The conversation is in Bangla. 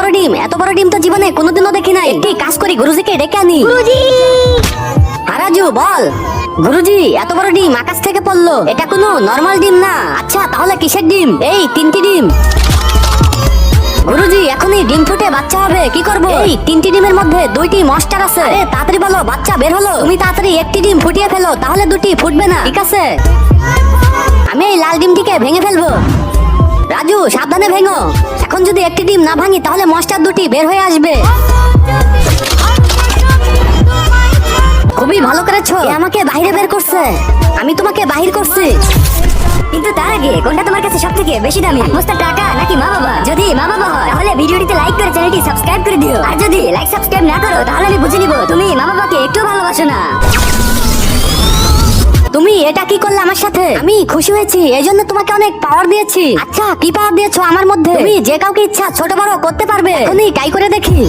বড় ডিম, এত বড় ডিম তো জীবনে কোনোদিনও দেখি নাই। একটি কাজ করি, গুরুজিকে ডেকে আনি। গুরুজি! রাজু বল। গুরুজি, এত বড় ডিম আকাশ থেকে পড়লো, এটা কোনো নরমাল ডিম না। আচ্ছা তাহলে কিসের ডিম? এই 3টি ডিম। গুরুজি, এখনই ডিম ফুটে বাচ্চা হবে, কি করব? এই 3টি ডিমের মধ্যে 2টি মস্টার আছে। আরে তাড়াতাড়ি বলো, বাচ্চা বের হলো। তুমি তাড়াতাড়ি একটি ডিম ফুটিয়ে ফেলো, তাহলে 2টি ফুটবে না। ঠিক আছে, আমি এই লাল ডিমটিকে ভেঙে ফেলবো। রাজু সাবধানে ভেঙো, এখন যদি একটি ডিম না ভাঙি তাহলে মস্টার 2টি বের হয়ে আসবে। খুবই ভালো করেছো, এ আমাকে বাইরে বের করছে, আমি তোমাকে বাহির করছি। কিন্তু তার আগে কোনটা তোমার কাছে সবথেকে বেশি দামি? মোস্তার টাকা নাকি মা বাবা? যদি মা বাবা হয় তাহলে ভিডিওটিতে লাইক করে চ্যানেলটি সাবস্ক্রাইব করে দিও, আর যদি লাইক সাবস্ক্রাইব না করো তাহলে আমি বুঝে নিব তুমি মা বাবাকে একটু ভালোবাসো না। তুমি এটা কি করলে আমার সাথে? আমি খুশি হয়েছি, এই জন্য তোমাকে অনেক পাওয়ার দিয়েছি। আচ্ছা কি পাওয়ার দিয়েছো আমার মধ্যে? তুমি যে কাউকে ইচ্ছা ছোট বড় করতে পারবে, এখনই ট্রাই করে দেখি।